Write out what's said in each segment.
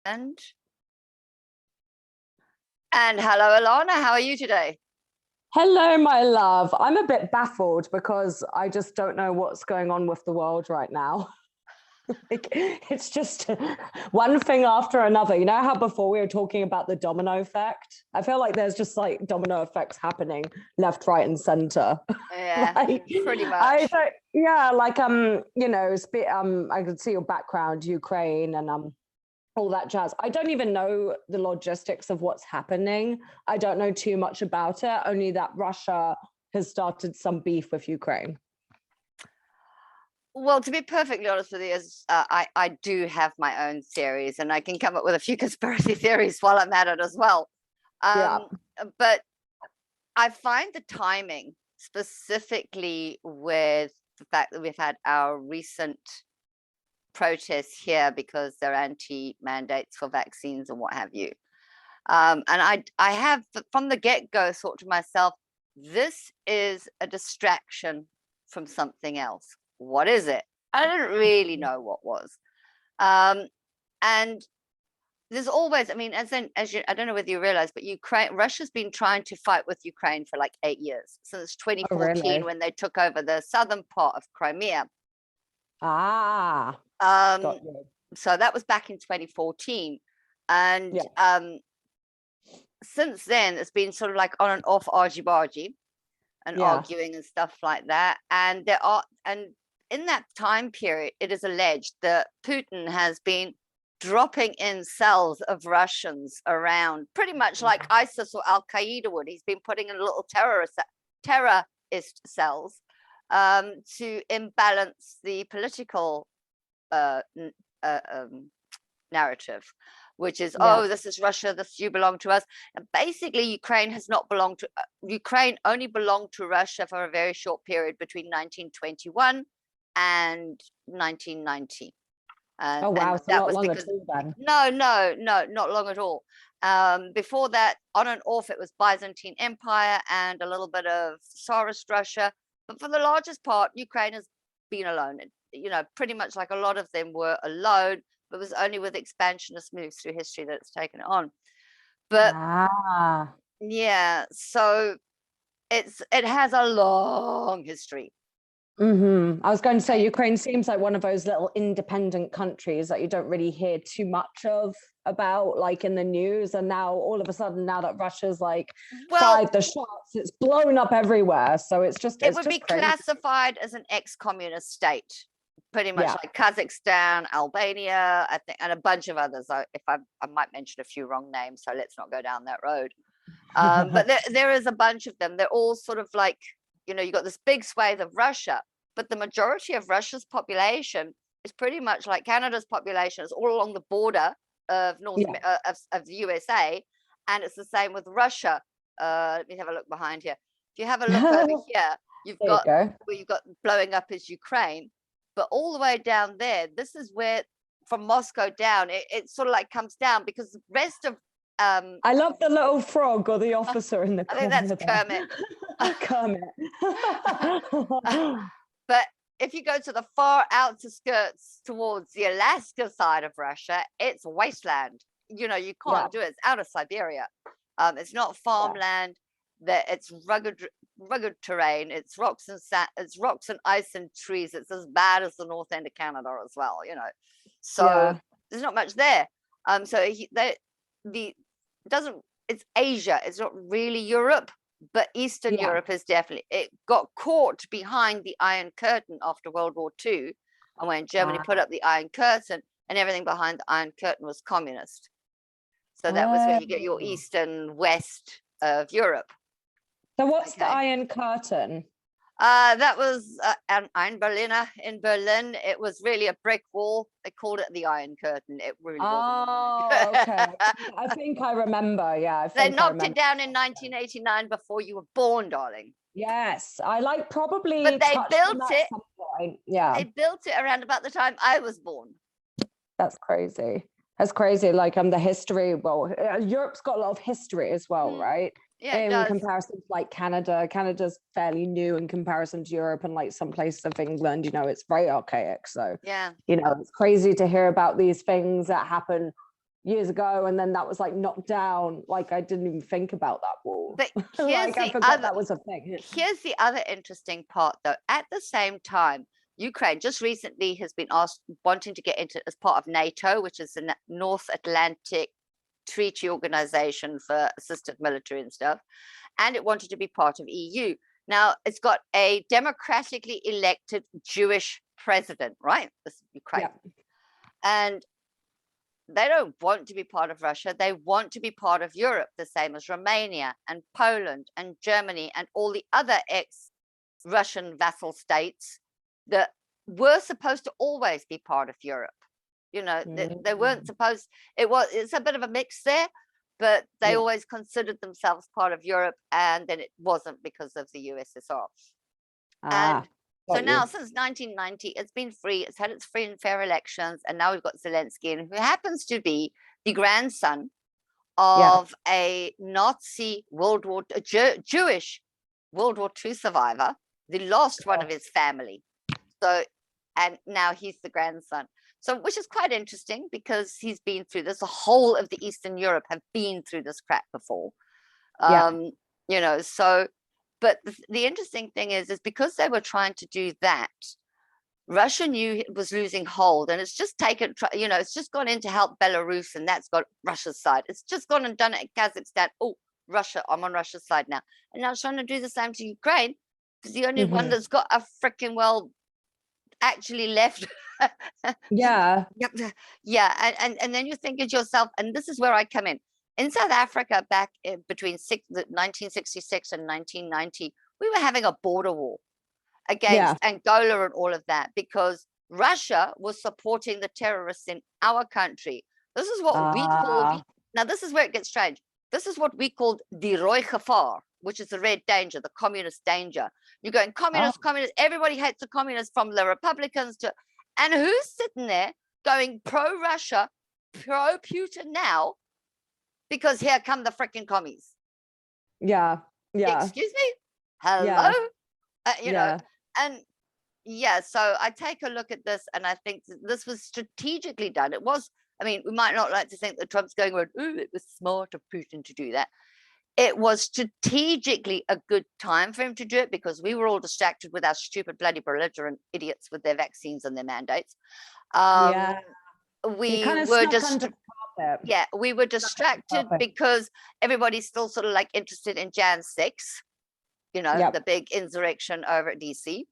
And hello, Alana. How are you today? Hello, my love. I'm a bit baffled because I just don't know what's going on with the world right now. It's just one thing after another. You know how before we were talking about the domino effect? I feel like there's just like domino effects happening left, right, and center. Yeah, pretty much. I don't, yeah, like I could see your background, Ukraine, and all that jazz. I don't even know the logistics of what's happening. I don't know too much about it, only that Russia has started some beef with Ukraine. Well, to be perfectly honest with you, I do have my own theories, and I can come up with a few conspiracy theories while I'm at it as well. Yeah. But I find the timing, specifically with the fact that we've had our recent protests here because they're anti-mandates for vaccines and what have you. And I have from the get-go thought to myself, this is a distraction from something else. What is it? I didn't really know what was. And there's always, I mean, as you, I don't know whether you realize, but Russia's been trying to fight with Ukraine for like 8 years, since 2014, really? when they took over the southern part of Crimea. Got you. So that was back in 2014. And Yeah. Since then, it's been sort of like on and off argy-bargy and arguing and stuff like that. And in that time period, it is alleged that Putin has been dropping in cells of Russians around, pretty much like ISIS or Al Qaeda would. He's been putting in little terrorist cells to imbalance the political narrative, which is, oh, this is Russia, this, you belong to us. And basically Ukraine has not belonged to Ukraine only belonged to Russia for a very short period between 1921 and 1990. Oh wow, so that not was long because at all then. no, not long at all. Before that, on and off, it was Byzantine Empire and a little bit of Tsarist Russia, but for the largest part, Ukraine has been alone. You know, pretty much like a lot of them were alone, but it was only with expansionist moves through history that it's taken it on. But yeah, so it has a long history. I was going to say Ukraine seems like one of those little independent countries that you don't really hear too much of about, like in the news. And now all of a sudden, now that Russia's like fired the shots, it's blown up everywhere. So it would be classified as an ex-communist state, pretty much like Kazakhstan, Albania, I think, and a bunch of others. I might mention a few wrong names, so let's not go down that road. But there is a bunch of them. They're all sort of like, you know, you got this big swathe of Russia, but the majority of Russia's population is pretty much like Canada's population. It's all along the border of of the USA, and it's the same with Russia. Let me have a look behind here. If you have a look over here, you've got where you've got blowing up is Ukraine, but all the way down there, this is where from Moscow down, it sort of like comes down, because the rest of I love the little frog or the officer in the corner. I think that's Kermit. But if you go to the far outer skirts towards the Alaska side of Russia, it's wasteland. You know, you can't do it. It's out of Siberia. It's not farmland. That it's rugged terrain. It's rocks and ice and trees. It's as bad as the north end of Canada as well. You know, so there's not much there. It's Asia. It's not really Europe. But Eastern Europe is definitely, it got caught behind the Iron Curtain after World War II. And when Germany put up the Iron Curtain, and everything behind the Iron Curtain was communist. So that was where you get your East and West of Europe. So what's the Iron Curtain? That was an Ein Berliner in Berlin. It was really a brick wall. They called it the Iron Curtain. It really wasn't. Okay. I think I remember. Yeah, they knocked it down in 1989 before you were born, darling. Yes, I like probably. But they built it. At some point. Yeah, they built it around about the time I was born. That's crazy. That's crazy. Like the history. Well, Europe's got a lot of history as well, right? Yeah, in comparison to like Canada's fairly new in comparison to Europe, and like some places of England, you know, it's very archaic. So you know, it's crazy to hear about these things that happen years ago, and then that was like knocked down. Like I didn't even think about that wall. But Like I forgot that was a thing. Here's the other interesting part, though. At the same time, Ukraine just recently has been asked, wanting to get into as part of NATO, which is the North Atlantic Treaty Organization for assisted military and stuff, and it wanted to be part of EU. Now, it's got a democratically elected Jewish president, right? This is Ukraine. Yeah. And they don't want to be part of Russia. They want to be part of Europe, the same as Romania and Poland and Germany and all the other ex-Russian vassal states that were supposed to always be part of Europe. You know, they weren't supposed, it's a bit of a mix there, but they always considered themselves part of Europe, and then it wasn't because of the USSR. And so now, since 1990, it's been free. It's had its free and fair elections, and now we've got Zelensky, who happens to be the grandson of a Nazi Jewish World War II survivor, the last one of his family. So, and now he's the grandson. So, which is quite interesting because he's been through this. The whole of the Eastern Europe have been through this crap before. You know, so. But the interesting thing is because they were trying to do that, Russia knew it was losing hold, and it's just taken, you know, it's just gone in to help Belarus, and that's got Russia's side. It's just gone and done it in Kazakhstan. Oh, Russia, I'm on Russia's side now. And now it's trying to do the same to Ukraine, because the only one that's got a freaking actually left. Yeah. And then you think to yourself, and this is where I come in. In South Africa, back between 1966 and 1990, we were having a border war against Angola and all of that, because Russia was supporting the terrorists in our country. This is what we call, now this is where it gets strange. This is what we called the Rooi Gevaar, which is the red danger, the communist danger. You're going communist, everybody hates the communists, from the Republicans to, and who's sitting there going pro-Russia, pro-Putin now? Because here come the freaking commies. Excuse me? Hello? You know, and so I take a look at this, and I think this was strategically done. It was, I mean, we might not like to think that Trump's going around, oh, it was smart of Putin to do that. It was strategically a good time for him to do it, because we were all distracted with our stupid, bloody, belligerent idiots with their vaccines and their mandates. We were just... we were distracted because everybody's still sort of like interested in Jan 6, you know, the big insurrection over at DC.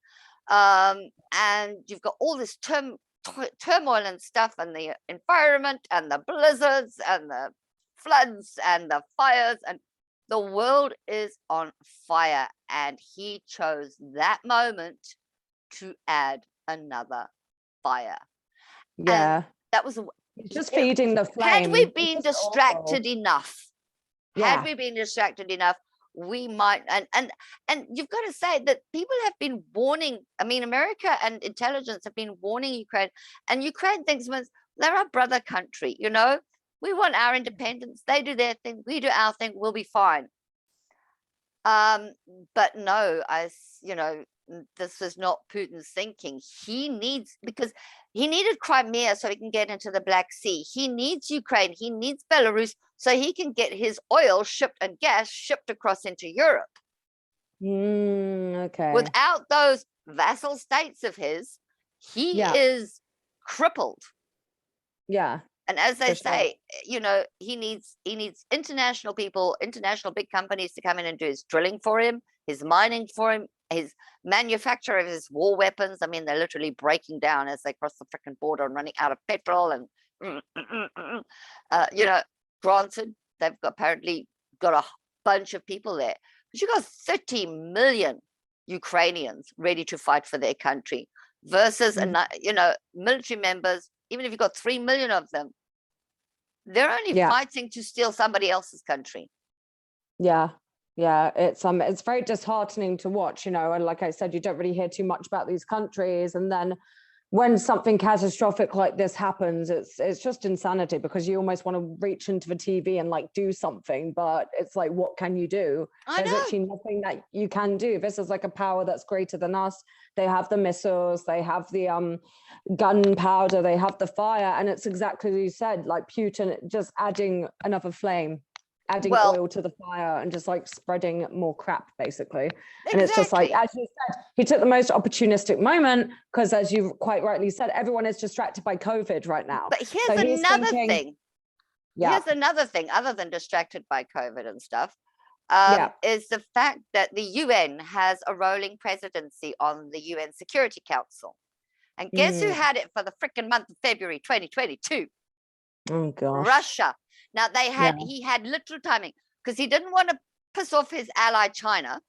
And you've got all this turmoil and stuff, and the environment and the blizzards and the floods and the fires, and the world is on fire. And he chose that moment to add another fire. And that was just feeding the flame. Had we been distracted enough, we might, and you've got to say that people have been warning. I mean, America and intelligence have been warning Ukraine, and Ukraine thinks, well, they're our brother country, you know, we want our independence, they do their thing, we do our thing, we'll be fine. But no, you know, this is not Putin's thinking. He needs, because he needed Crimea so he can get into the Black Sea. He needs Ukraine. He needs Belarus so he can get his oil shipped and gas shipped across into Europe. Without those vassal states of his, he is crippled. And as they say, you know, he needs international people, international big companies to come in and do his drilling for him, his mining for him, his manufacture of his war weapons. I mean, they're literally breaking down as they cross the freaking border and running out of petrol. And, you know, granted, they've apparently got a bunch of people there. But you've got 30 million Ukrainians ready to fight for their country versus, you know, military members. Even if you've got 3 million of them, they're only fighting to steal somebody else's country. It's very disheartening to watch, you know, and like I said, you don't really hear too much about these countries, and then when something catastrophic like this happens, it's just insanity, because you almost want to reach into the TV and like do something, but it's like, what can you do? There's actually nothing that you can do. This is like a power that's greater than us. They have the missiles, they have the gunpowder, they have the fire, and it's exactly as you said, like Putin just adding another flame, adding oil to the fire, and just like spreading more crap, basically. And it's just like, as you said, he took the most opportunistic moment, because as you quite rightly said, everyone is distracted by COVID right now. But here's another thing. Yeah. Here's another thing, other than distracted by COVID and stuff, is the fact that the UN has a rolling presidency on the UN Security Council. And guess who had it for the freaking month of February 2022? Oh gosh. Russia. Now he had literal timing, because he didn't want to piss off his ally China,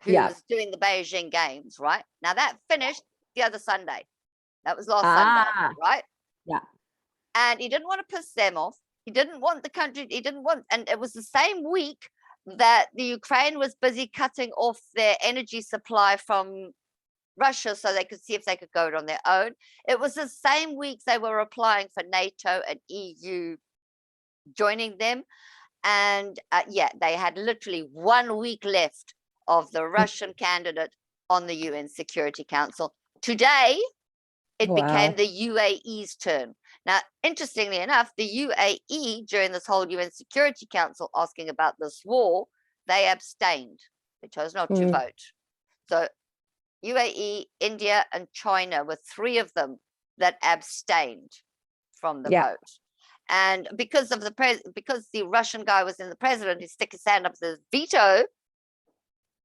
who was doing the Beijing Games, right? Now that finished the other Sunday. That was last Sunday, right? Yeah. And he didn't want to piss them off. He didn't want the country, and it was the same week that the Ukraine was busy cutting off their energy supply from Russia so they could see if they could go it on their own. It was the same week they were applying for NATO and EU joining them. And they had literally 1 week left of the Russian candidate on the UN Security Council. Today, it became the UAE's turn. Now, interestingly enough, the UAE, during this whole UN Security Council asking about this war, they abstained. They chose not to vote. So UAE, India, and China were three of them that abstained from the vote. And because of because the Russian guy was in the president, he stuck his hand up the veto,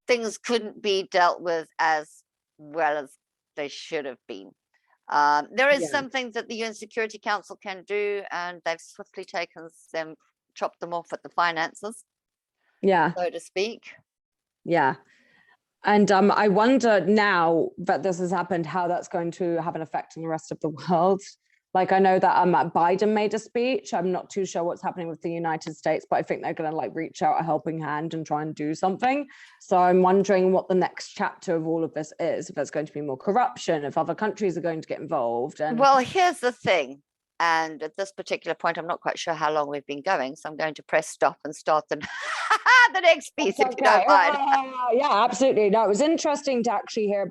things couldn't be dealt with as well as they should have been. There is some things that the UN Security Council can do, and they've swiftly chopped them off at the finances, so to speak. Yeah. And I wonder now that this has happened, how that's going to have an effect on the rest of the world. Like, I know that Biden made a speech. I'm not too sure what's happening with the United States, but I think they're going to like reach out a helping hand and try and do something. So I'm wondering what the next chapter of all of this is, if there's going to be more corruption, if other countries are going to get involved. And well, here's the thing. And at this particular point, I'm not quite sure how long we've been going. So I'm going to press stop and start the next piece, if you don't mind. Yeah, absolutely. No, it was interesting to actually hear about